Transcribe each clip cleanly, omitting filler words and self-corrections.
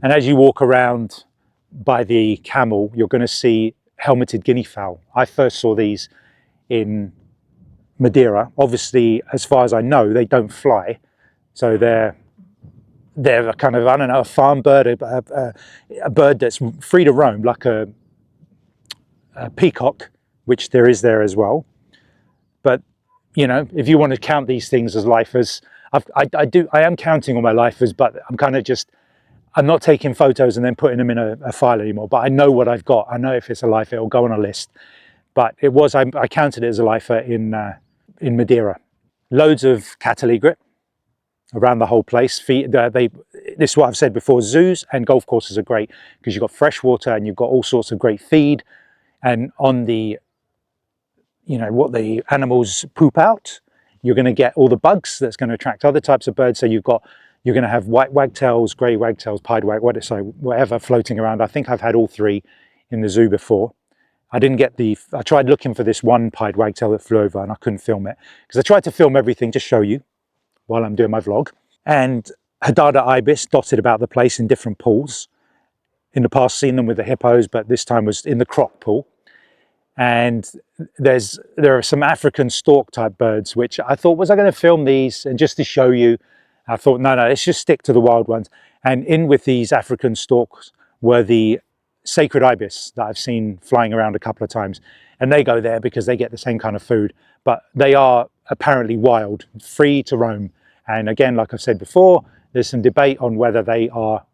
And as you walk around by the camel, you're going to see helmeted guinea fowl. I first saw these in Madeira. Obviously, as far as I know, they don't fly, so they're a kind of, I don't know, a farm bird, a bird that's free to roam, like a peacock, which there is there as well. But you know, if you want to count these things as lifers, I am counting all my lifers, but I'm not taking photos and then putting them in a file anymore. But I know what I've got. I know if it's a lifer, it'll go on a list. But it was, I counted it as a lifer in Madeira. Loads of cattle egret around the whole place. This is what I've said before, zoos and golf courses are great because you've got fresh water and you've got all sorts of great feed. And on the, you know, what the animals poop out, you're going to get all the bugs that's going to attract other types of birds. So you're going to have white wagtails, grey wagtails, pied whatever floating around. I think I've had all three in the zoo before. I tried looking for this one pied wagtail that flew over and I couldn't film it because I tried to film everything to show you while I'm doing my vlog. And Hadada ibis dotted about the place in different pools. In the past, seen them with the hippos, but this time was in the croc pool. And there are some African stork type birds, which I thought, was I going to film these and just to show you? I thought, no, let's just stick to the wild ones. And in with these African storks were the sacred ibis that I've seen flying around a couple of times. And they go there because they get the same kind of food, but they are apparently wild, free to roam. And again, like I've said before, there's some debate on whether they are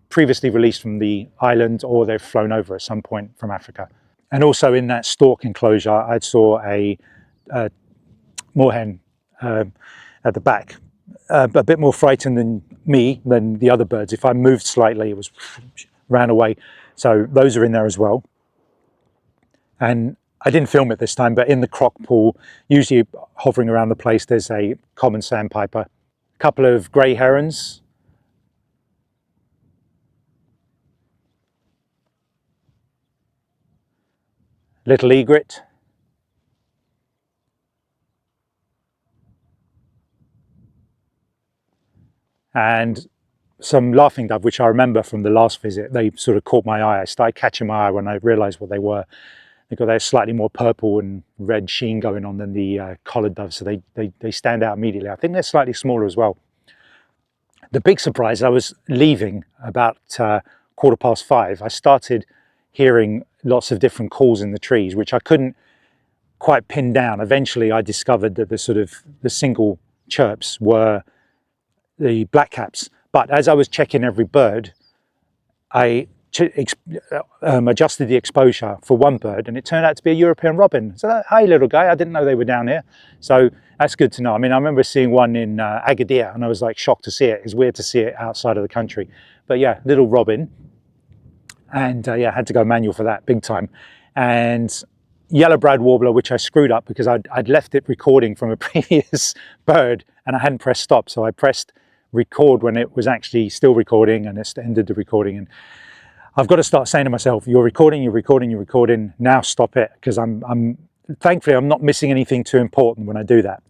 previously released from the island or they've flown over at some point from Africa. And also in that stork enclosure, I saw a moorhen at the back, a bit more frightened than the other birds. If I moved slightly, it ran away. So those are in there as well. And I didn't film it this time, but in the croc pool, usually hovering around the place, there's a common sandpiper, a couple of grey herons, little egret, and some laughing dove, which I remember from the last visit. They sort of caught my eye. I started catching my eye when I realised what they were. They've got their slightly more purple and red sheen going on than the collared doves, so they stand out immediately. I think they're slightly smaller as well. The big surprise, I was leaving about 5:15. I started hearing lots of different calls in the trees, which I couldn't quite pin down. Eventually I discovered that the single chirps were the blackcaps. But as I was checking every bird, I adjusted the exposure for one bird, and it turned out to be a European robin. So, hi little guy, I didn't know they were down here. So that's good to know. I mean, I remember seeing one in Agadir, and I was like shocked to see it. It's weird to see it outside of the country. But yeah, little robin. And yeah, I had to go manual for that, big time. And yellow-browed warbler, which I screwed up because I'd left it recording from a previous bird, and I hadn't pressed stop. So I pressed record when it was actually still recording, and it ended the recording. And I've got to start saying to myself, you're recording, now stop it, because thankfully I'm not missing anything too important when I do that.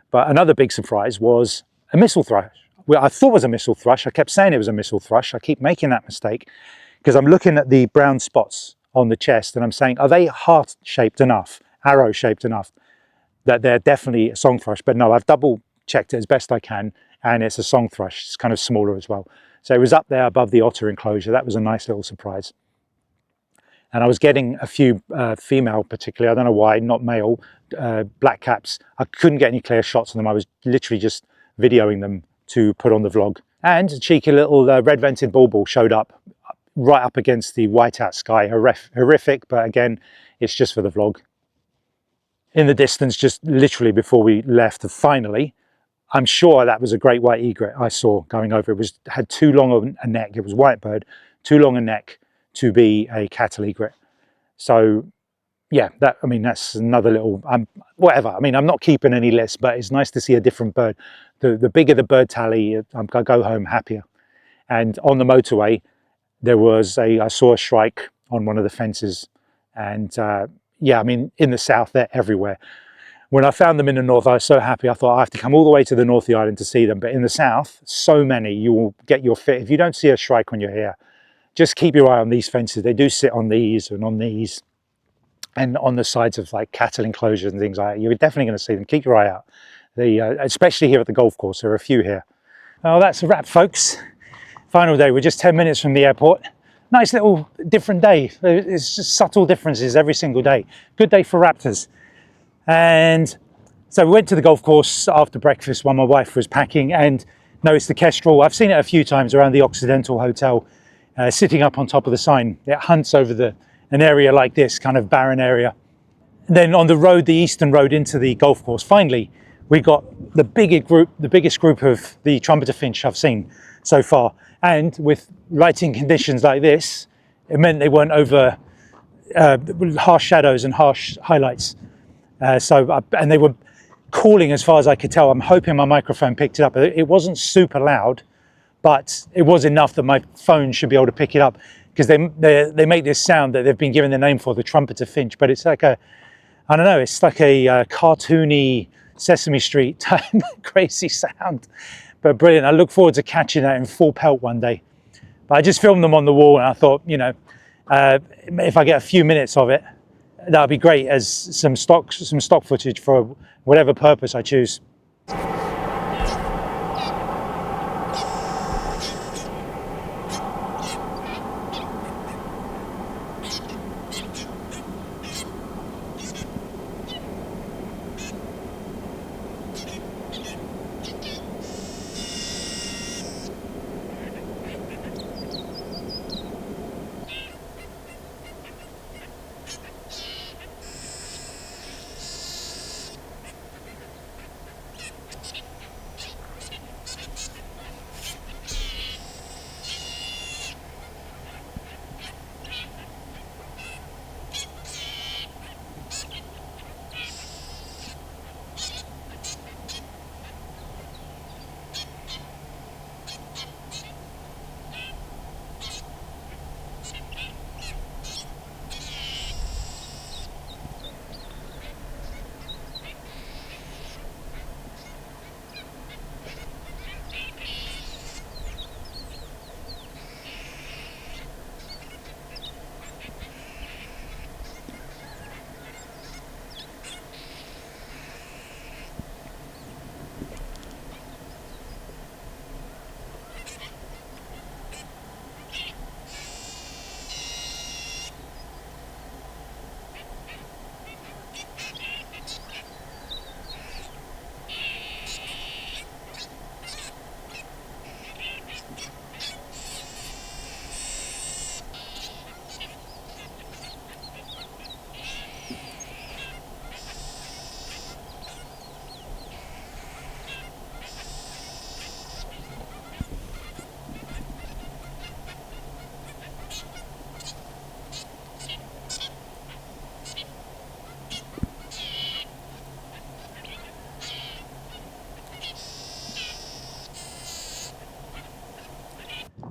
But another big surprise was a missel thrush. Well, I thought it was a missel thrush. I kept saying it was a missel thrush. I keep making that mistake because I'm looking at the brown spots on the chest and I'm saying, are they heart-shaped enough, arrow-shaped enough that they're definitely a song thrush? But no, I've double checked it as best I can, and it's a song thrush. It's kind of smaller as well. So it was up there above the otter enclosure. That was a nice little surprise. And I was getting a few female, particularly, I don't know why, not male, black caps. I couldn't get any clear shots of them. I was literally just videoing them to put on the vlog. And a cheeky little red-vented bulbul showed up right up against the whiteout sky. Horrific, but again, it's just for the vlog. In the distance, just literally before we left, finally, I'm sure that was a great white egret I saw going over. It had too long a neck. It was white bird, too long a neck to be a cattle egret. So yeah, that's another little whatever. I mean, I'm not keeping any list, but it's nice to see a different bird. The bigger the bird tally, I go home happier. And on the motorway, I saw a shrike on one of the fences, and yeah, I mean, in the south, they're everywhere. When I found them in the north, I was so happy. I thought I have to come all the way to the north of the island to see them. But in the south, so many, you will get your fit. If you don't see a shrike when you're here, just keep your eye on these fences. They do sit on these and on these and on the sides of like cattle enclosures and things like that. You're definitely going to see them. Keep your eye out. Especially here at the golf course, there are a few here. Well, that's a wrap, folks. Final day. We're just 10 minutes from the airport. Nice little different day. It's just subtle differences every single day. Good day for raptors. And so we went to the golf course after breakfast while my wife was packing and noticed the kestrel. I've seen it a few times around the Occidental Hotel, sitting up on top of the sign. It hunts over an area like this, kind of barren area. And then on the road, the eastern road into the golf course, finally, we got the biggest group of the Trumpeter Finch I've seen so far. And with lighting conditions like this, it meant they weren't over harsh shadows and harsh highlights. And they were calling as far as I could tell. I'm hoping my microphone picked it up. It wasn't super loud, but it was enough that my phone should be able to pick it up, because they make this sound that they've been given the name for, the Trumpeter Finch. But it's like I don't know, it's like a cartoony Sesame Street type crazy sound, but brilliant. I look forward to catching that in full pelt one day. But I just filmed them on the wall, and I thought, if I get a few minutes of it, that would be great as some stock footage for whatever purpose I choose.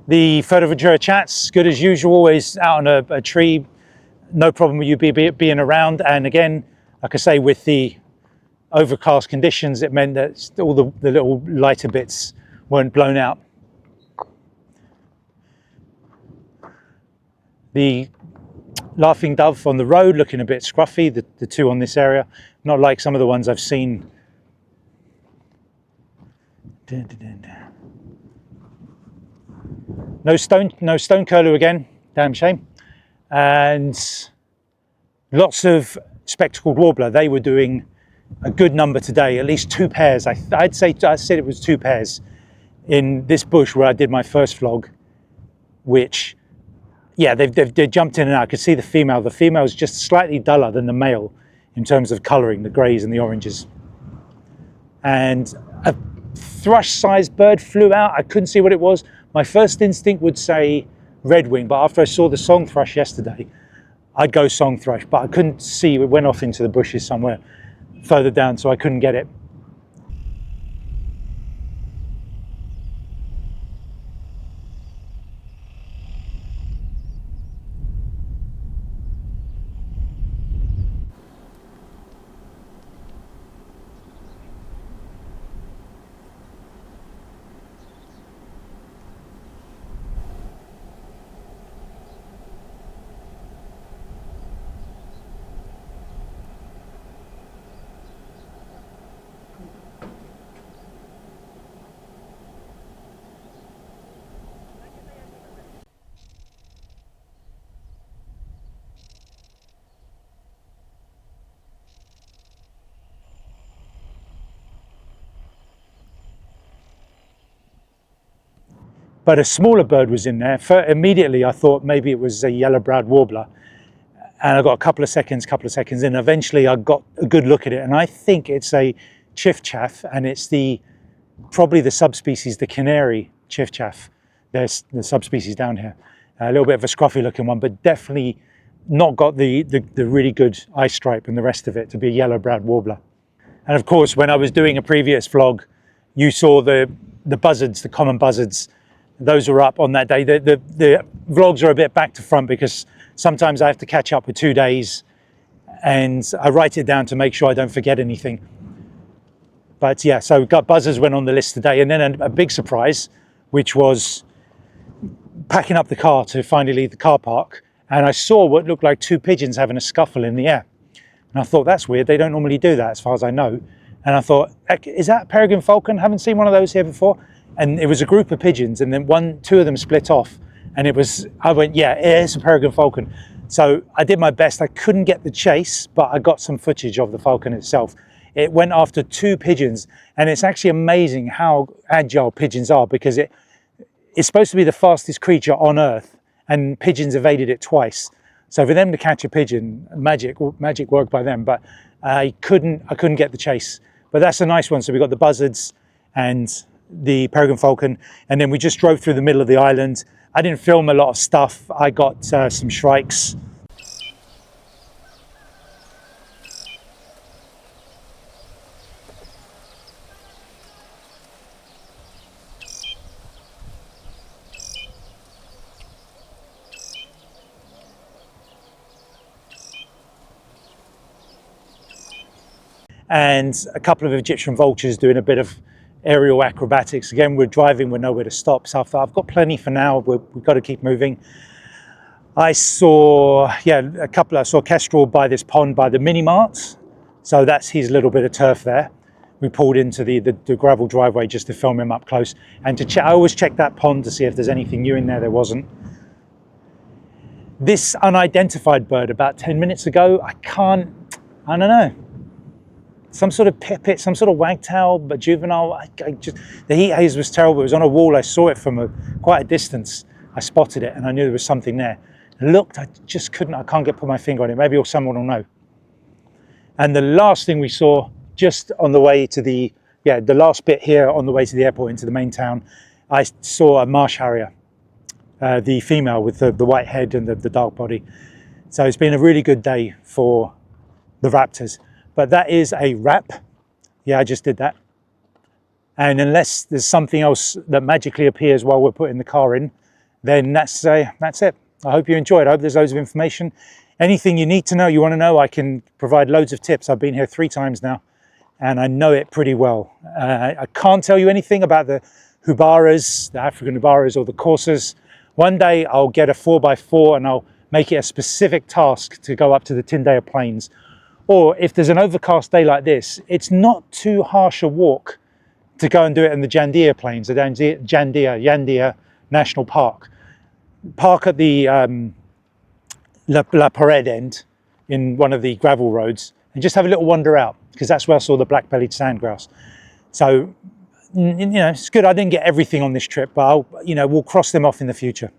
The Fuerteventura chats, good as usual, always out on a tree, no problem with you being around. And again, like I say, with the overcast conditions, it meant that all the little lighter bits weren't blown out. The laughing dove on the road looking a bit scruffy, the two on this area, not like some of the ones I've seen. No stone curlew again, damn shame. And lots of spectacled warbler. They were doing a good number today, at least 2 pairs. I said it was 2 pairs in this bush where I did my first vlog, which, yeah, they've jumped in and out. I could see the female. The female is just slightly duller than the male in terms of colouring, the greys and the oranges. And a thrush-sized bird flew out. I couldn't see what it was. My first instinct would say redwing, but after I saw the song thrush yesterday, I'd go song thrush, but I couldn't see. It went off into the bushes somewhere further down, so I couldn't get it. but a smaller bird was in there. Immediately I thought maybe it was a yellow-browed warbler, and I got a couple of seconds, and eventually I got a good look at it, and I think it's a chiffchaff, and it's probably the subspecies, the canary chiffchaff. There's the subspecies down here. A little bit of a scruffy looking one, but definitely not got the really good eye stripe and the rest of it to be a yellow-browed warbler. And of course, when I was doing a previous vlog, you saw the buzzards, the common buzzards. Those were up on that day. The vlogs are a bit back to front because sometimes I have to catch up with 2 days, and I write it down to make sure I don't forget anything. But yeah, so buzzards went on the list today, and then a big surprise, which was packing up the car to finally leave the car park, and I saw what looked like 2 pigeons having a scuffle in the air. And I thought, that's weird, they don't normally do that as far as I know. And I thought, is that a peregrine falcon? Haven't seen one of those here before. And it was a group of pigeons, and then 2 of them split off, and I went, yeah, it's a peregrine falcon. So I did my best. I couldn't get the chase, but I got some footage of the falcon itself. It went after 2 pigeons, and it's actually amazing how agile pigeons are, because it's supposed to be the fastest creature on Earth, and pigeons evaded it twice. So for them to catch a pigeon, magic work by them. But I couldn't get the chase. But that's a nice one. So we got the buzzards and the peregrine falcon, and then we just drove through the middle of the island. I didn't film a lot of stuff. I got some shrikes. And a couple of Egyptian vultures doing a bit of aerial acrobatics. Again, we're driving, we're nowhere to stop. So I thought, I've got plenty for now, we've got to keep moving. I saw Kestrel by this pond by the mini marts. So that's his little bit of turf there. We pulled into the gravel driveway just to film him up close. And to check, I always check that pond to see if there's anything new in there. There wasn't. This unidentified bird about 10 minutes ago, I don't know. Some sort of pipit, some sort of wagtail, but juvenile. The heat haze was terrible. It was on a wall. I saw it from quite a distance. I spotted it, and I knew there was something there. I looked, I just couldn't. I can't put my finger on it. Maybe someone will know. And the last thing we saw, just on the way to the last bit here on the way to the airport into the main town, I saw a marsh harrier, the female with the white head and the dark body. So it's been a really good day for the raptors. But that is a wrap. Yeah, I just did that. And unless there's something else that magically appears while we're putting the car in, then that's it. I hope you enjoyed. I hope there's loads of information. Anything you need to know, you want to know, I can provide loads of tips. I've been here 3 times now, and I know it pretty well. I can't tell you anything about the hubaras, the African hubaras, or the coursas. One day I'll get a 4x4 and I'll make it a specific task to go up to the Tindaya Plains. Or if there's an overcast day like this, it's not too harsh a walk to go and do it in the Jandia Plains, the Jandia National Park. Park at the La Pared end in one of the gravel roads and just have a little wander out, because that's where I saw the black-bellied sandgrouse. So, it's good. I didn't get everything on this trip, but we'll cross them off in the future.